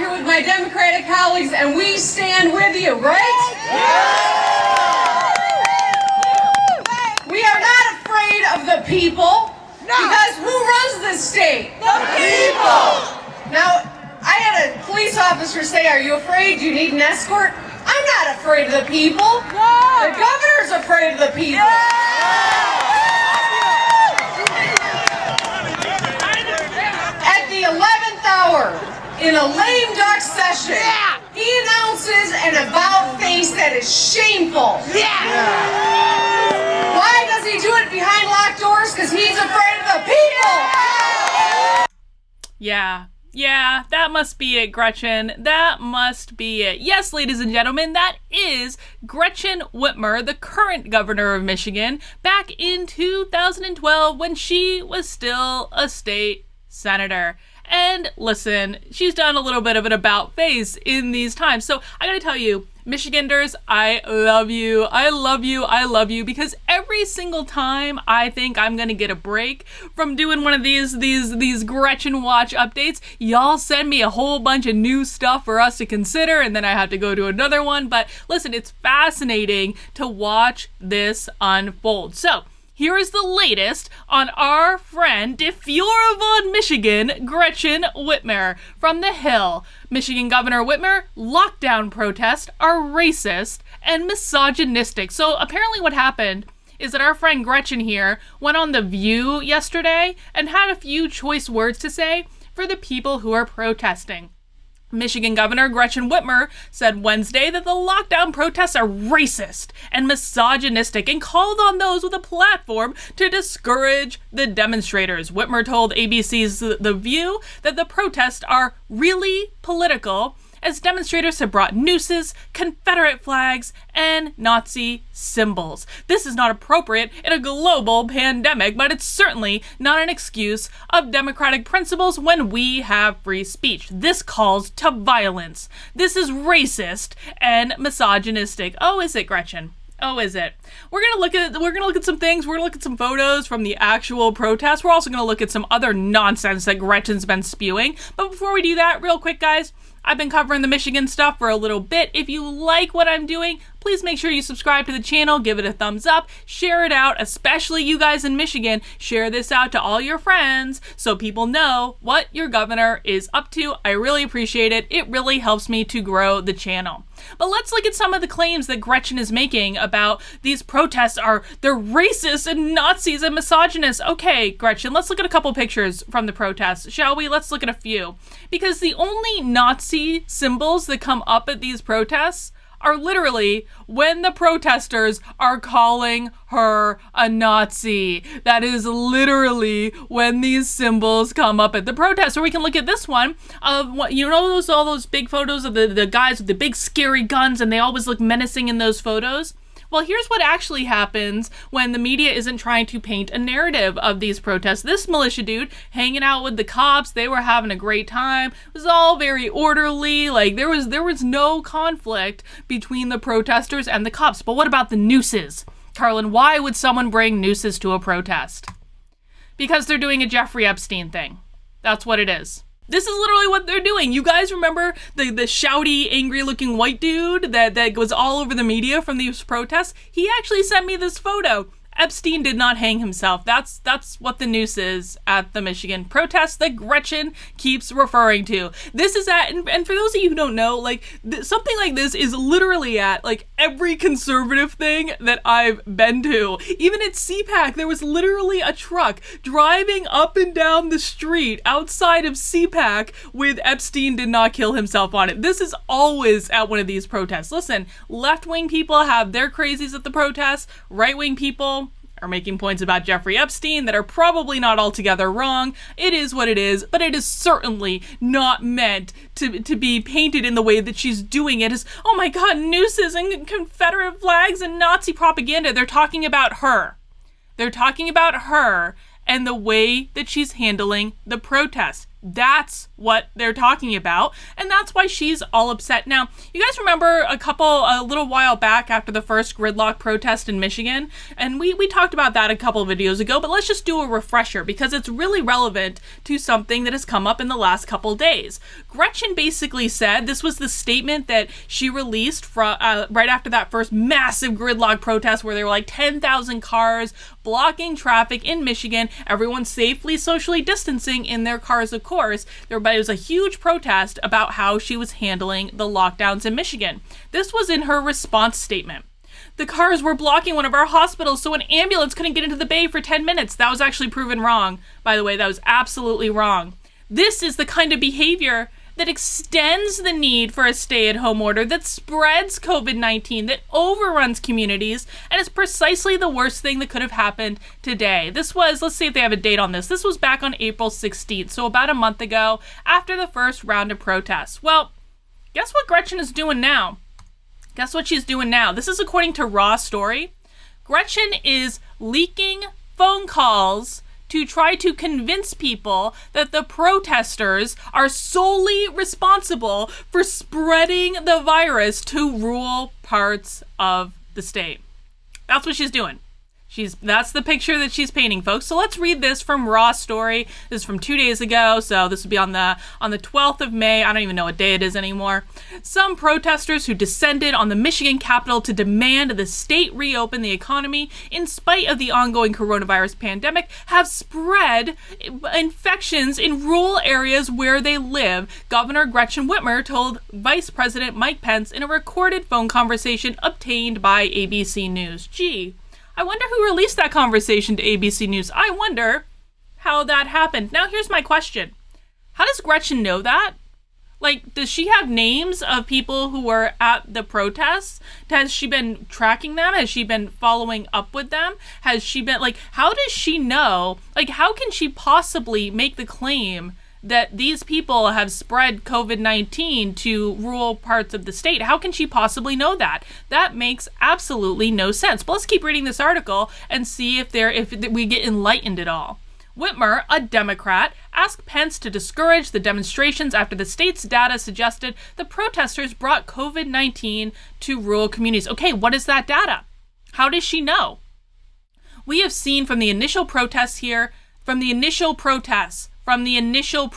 here with my Democratic colleagues, and we stand with you, right? We are not afraid of the people, because who runs this state? The people! Now, I had a police officer say, are you afraid? Do you need an escort? I'm not afraid of the people. No. The governor's afraid of the people. At the 11th hour, in a lame duck session, he announces an about face that is shameful. Why does he do it behind locked doors? Because he's afraid of the people. Yeah, that must be it, Gretchen. That must be it. Yes, ladies and gentlemen, that is Gretchen Whitmer, the current governor of Michigan, back in 2012 when she was still a state senator. And listen, she's done a little bit of an about face in these times. So I gotta tell you, Michiganders, I love you. I love you. I love you, because every single time I think I'm gonna get a break from doing one of these Gretchen Watch updates, y'all send me a whole bunch of new stuff for us to consider, and then I have to go to another one. But listen, it's fascinating to watch this unfold. So here is the latest on our friend Defiant, Michigan, Gretchen Whitmer from the Hill. Michigan Governor Whitmer, lockdown protests are racist and misogynistic. So apparently what happened is that our friend Gretchen here went on The View yesterday and had a few choice words to say for the people who are protesting. Michigan Governor Gretchen Whitmer said Wednesday that the lockdown protests are racist and misogynistic and called on those with a platform to discourage the demonstrators. Whitmer told ABC's The View that the protests are really political, as demonstrators have brought nooses, Confederate flags, and Nazi symbols. This is not appropriate in a global pandemic, but it's certainly not an excuse of democratic principles when we have free speech. This calls to violence. This is racist and misogynistic. Oh, is it, Gretchen? Oh, is it? We're gonna look at some things. We're gonna look at some photos from the actual protest. We're also gonna look at some other nonsense that Gretchen's been spewing. But before we do that, real quick, guys, I've been covering the Michigan stuff for a little bit. If you like what I'm doing, please make sure you subscribe to the channel, give it a thumbs up, share it out, especially you guys in Michigan. Share this out to all your friends so people know what your governor is up to. I really appreciate it. It really helps me to grow the channel. But let's look at some of the claims that Gretchen is making about these protests they're racist and Nazis and misogynists. Okay, Gretchen, let's look at a couple pictures from the protests, shall we? Let's look at a few. Because the only Nazi symbols that come up at these protests are literally when the protesters are calling her a Nazi. That is literally when these symbols come up at the protest. Or we can look at this one of what, you know, all those big photos of the guys with the big scary guns, and they always look menacing in those photos. Well, here's what actually happens when the media isn't trying to paint a narrative of these protests. This militia dude hanging out with the cops, they were having a great time. It was all very orderly. Like there was no conflict between the protesters and the cops. But what about the nooses? Carlin, why would someone bring nooses to a protest? Because they're doing a Jeffrey Epstein thing. That's what it is. This is literally what they're doing. You guys remember the shouty, angry-looking white dude that was all over the media from these protests? He actually sent me this photo. Epstein did not hang himself. That's what the noose is at the Michigan protests that Gretchen keeps referring to. This is at, and for those of you who don't know, like, something like this is literally at, like, every conservative thing that I've been to. Even at CPAC, there was literally a truck driving up and down the street outside of CPAC with Epstein did not kill himself on it. This is always at one of these protests. Listen, left-wing people have their crazies at the protests. Right-wing people are making points about Jeffrey Epstein that are probably not altogether wrong. It is what it is, but it is certainly not meant to be painted in the way that she's doing it as, oh my God, nooses and Confederate flags and Nazi propaganda. They're talking about her. They're talking about her and the way that she's handling the protests. That's what they're talking about, and that's why she's all upset. Now, you guys remember a little while back after the first gridlock protest in Michigan, and we talked about that a couple of videos ago, but let's just do a refresher because it's really relevant to something that has come up in the last couple days. Gretchen basically said, this was the statement that she released right after that first massive gridlock protest where there were like 10,000 cars blocking traffic in Michigan, everyone safely socially distancing in their cars, of course. It was a huge protest about how she was handling the lockdowns in Michigan. This was in her response statement. The cars were blocking one of our hospitals, so an ambulance couldn't get into the bay for 10 minutes. That was actually proven wrong. By the way, that was absolutely wrong. This is the kind of behavior that extends the need for a stay-at-home order, that spreads COVID-19, that overruns communities, and is precisely the worst thing that could have happened today. This was, let's see if they have a date on this. This was back on April 16th, so about a month ago, after the first round of protests. Well, guess what Gretchen is doing now? Guess what she's doing now? This is according to Raw Story. Gretchen is leaking phone calls to try to convince people that the protesters are solely responsible for spreading the virus to rural parts of the state. That's what she's doing. That's the picture that she's painting, folks. So let's read this from Raw Story. This is from 2 days ago, so this will be on the 12th of May. I don't even know what day it is anymore. Some protesters who descended on the Michigan Capitol to demand the state reopen the economy in spite of the ongoing coronavirus pandemic have spread infections in rural areas where they live, Governor Gretchen Whitmer told Vice President Mike Pence in a recorded phone conversation obtained by ABC News. Gee, I wonder who released that conversation to ABC News. I wonder how that happened. Now, here's my question. How does Gretchen know that? Like, does she have names of people who were at the protests? Has she been tracking them? Has she been following up with them? Has she been, like, how does she know? Like, how can she possibly make the claim that these people have spread COVID-19 to rural parts of the state? How can she possibly know that? That makes absolutely no sense. But let's keep reading this article and see if we get enlightened at all. Whitmer, a Democrat, asked Pence to discourage the demonstrations after the state's data suggested the protesters brought COVID-19 to rural communities. Okay, what is that data? How does she know? We have seen from the initial protests here, there were, on the initial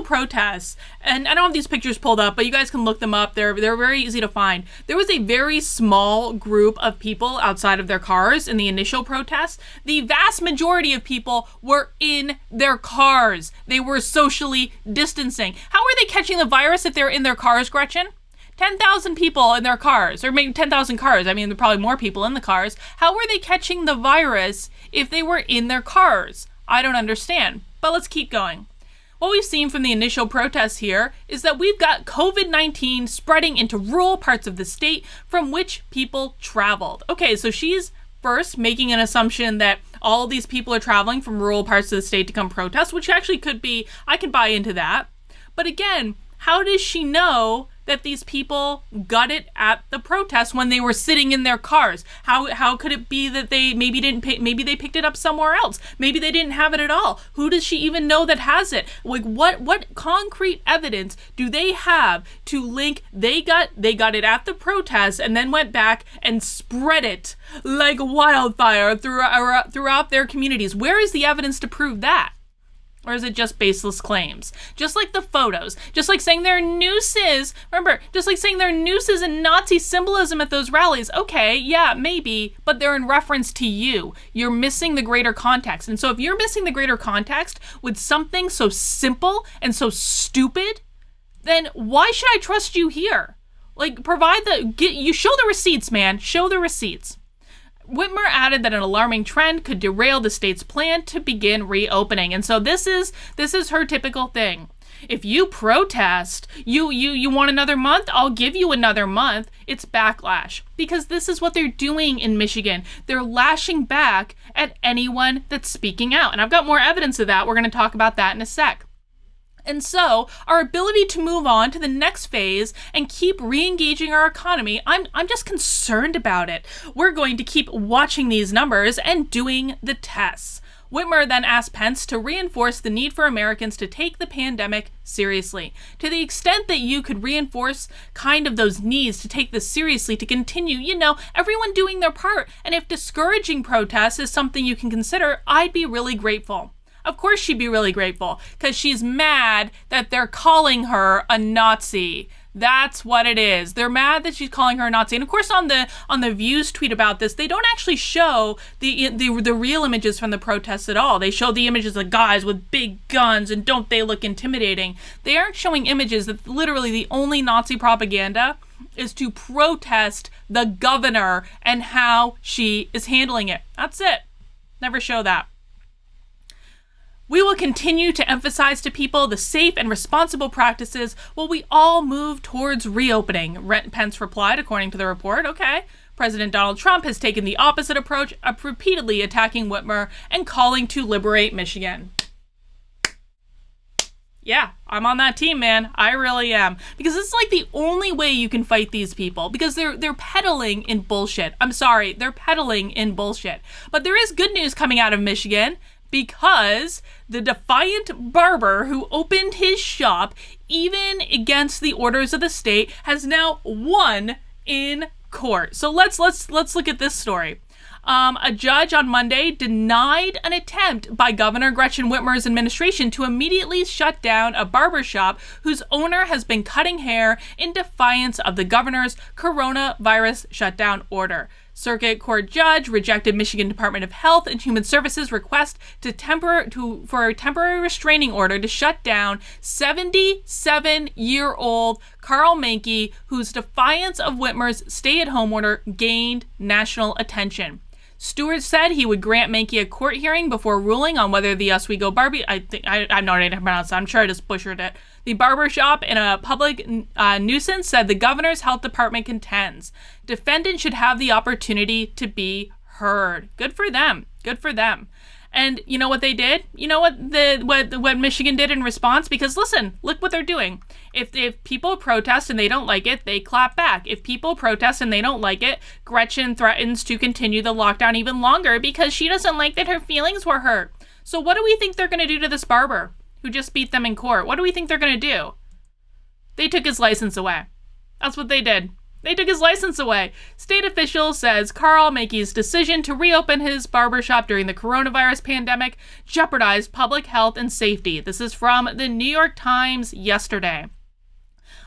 protests, and I don't have these pictures pulled up, but you guys can look them up. They're very easy to find. There was a very small group of people outside of their cars in the initial protests. The vast majority of people were in their cars. They were socially distancing. How are they catching the virus if they're in their cars, Gretchen? 10,000 people in their cars, or maybe 10,000 cars. I mean, there are probably more people in the cars. How were they catching the virus if they were in their cars? I don't understand, but let's keep going. What we've seen from the initial protests here is that we've got COVID-19 spreading into rural parts of the state from which people traveled. Okay, so she's first making an assumption that all of these people are traveling from rural parts of the state to come protest, which actually could be, I can buy into that. But again, how does she know that these people got it at the protest when they were sitting in their cars? How could it be that they maybe they picked it up somewhere else? Maybe they didn't have it at all. Who does she even know that has it? Like, what concrete evidence do they have to link they got it at the protest and then went back and spread it like wildfire throughout their communities? Where is the evidence to prove that? Or is it just baseless claims? Just like the photos, just like saying there are nooses. Remember, just like saying there are nooses and Nazi symbolism at those rallies. Okay, yeah, maybe, but they're in reference to you. You're missing the greater context. And so if you're missing the greater context with something so simple and so stupid, then why should I trust you here? Like, you show the receipts, man. Show the receipts. Whitmer added that an alarming trend could derail the state's plan to begin reopening. And so this is her typical thing. If you protest, you want another month, I'll give you another month. It's backlash. Because this is what they're doing in Michigan. They're lashing back at anyone that's speaking out. And I've got more evidence of that. We're going to talk about that in a sec. And so our ability to move on to the next phase and keep re-engaging our economy, I'm just concerned about it. We're going to keep watching these numbers and doing the tests. Whitmer then asked Pence to reinforce the need for Americans to take the pandemic seriously. To the extent that you could reinforce kind of those needs to take this seriously, to continue, everyone doing their part. And if discouraging protests is something you can consider, I'd be really grateful. Of course she'd be really grateful, because she's mad that they're calling her a Nazi. That's what it is. They're mad that she's calling her a Nazi. And of course, on the Views tweet about this, they don't actually show the real images from the protests at all. They show the images of guys with big guns, and don't they look intimidating? They aren't showing images that literally the only Nazi propaganda is to protest the governor and how she is handling it. That's it. Never show that. We will continue to emphasize to people the safe and responsible practices while we all move towards reopening, Pence replied, according to the report. Okay. President Donald Trump has taken the opposite approach of repeatedly attacking Whitmer and calling to liberate Michigan. Yeah, I'm on that team, man. I really am. Because it's like the only way you can fight these people, because they're peddling in bullshit. I'm sorry, they're peddling in bullshit. But there is good news coming out of Michigan, because the Defiant barber who opened his shop, even against the orders of the state, has now won in court. So let's look at this story. A judge on Monday denied an attempt by Governor Gretchen Whitmer's administration to immediately shut down a barbershop whose owner has been cutting hair in defiance of the governor's coronavirus shutdown order. Circuit Court judge rejected Michigan Department of Health and Human Services request for a temporary restraining order to shut down 77-year-old Carl Mankey, whose defiance of Whitmer's stay-at-home order gained national attention. Stewart said he would grant Mankey a court hearing before ruling on whether the Oswego Barbie, I'm not ready to pronounce that, I'm sure I just butchered it. The barbershop in a public nuisance, said the governor's health department contends. Defendant should have the opportunity to be heard. Good for them. Good for them. And you know what they did? You know what Michigan did in response? Because listen, look what they're doing. If people protest and they don't like it, they clap back. If people protest and they don't like it, Gretchen threatens to continue the lockdown even longer because she doesn't like that her feelings were hurt. So what do we think they're going to do to this barber who just beat them in court? What do we think they're going to do? They took his license away. That's what they did. They took his license away. State official says Carl Mankey's decision to reopen his barbershop during the coronavirus pandemic jeopardized public health and safety. This is from the New York Times yesterday.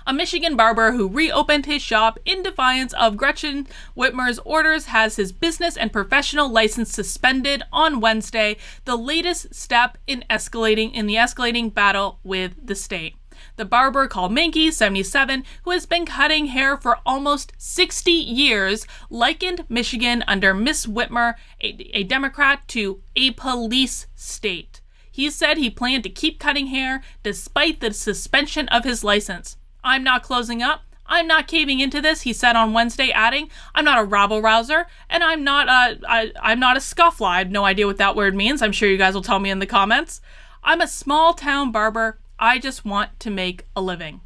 A Michigan barber who reopened his shop in defiance of Gretchen Whitmer's orders has his business and professional license suspended on Wednesday, the latest step in the escalating battle with the state. The barber, called Mankey, 77, who has been cutting hair for almost 60 years, likened Michigan under Miss Whitmer, a Democrat, to a police state. He said he planned to keep cutting hair despite the suspension of his license. I'm not closing up. I'm not caving into this, he said on Wednesday, adding, I'm not a rabble-rouser, and I'm not a scuffler. I have no idea what that word means. I'm sure you guys will tell me in the comments. I'm a small-town barber. I just want to make a living.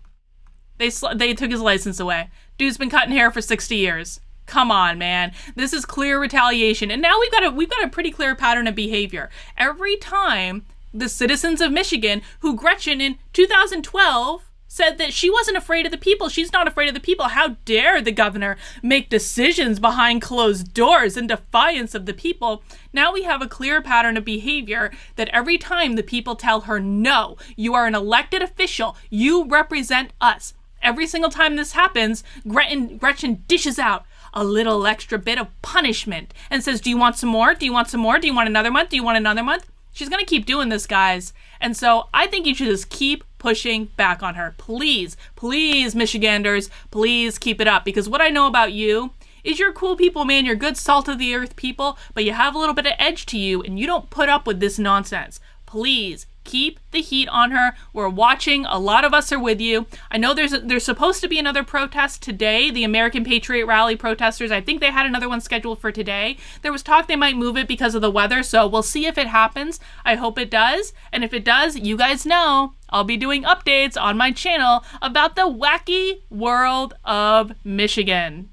They took his license away. Dude's been cutting hair for 60 years. Come on, man. This is clear retaliation. And now we've got a pretty clear pattern of behavior. Every time the citizens of Michigan, who Gretchen in 2012 said that she wasn't afraid of the people. She's not afraid of the people. How dare the governor make decisions behind closed doors in defiance of the people? Now we have a clear pattern of behavior that every time the people tell her, no, you are an elected official, you represent us. Every single time this happens, Gretchen dishes out a little extra bit of punishment and says, do you want some more? Do you want some more? Do you want another month? Do you want another month? She's going to keep doing this, guys. And so I think you should just keep pushing back on her. Please, please, Michiganders, please keep it up. Because what I know about you is you're cool people, man. You're good salt of the earth people, but you have a little bit of edge to you and you don't put up with this nonsense. Please keep the heat on her. We're watching. A lot of us are with you. I know there's supposed to be another protest today. The American Patriot Rally protesters, I think they had another one scheduled for today. There was talk they might move it because of the weather, so we'll see if it happens. I hope it does. And if it does, you guys know I'll be doing updates on my channel about the wacky world of Michigan.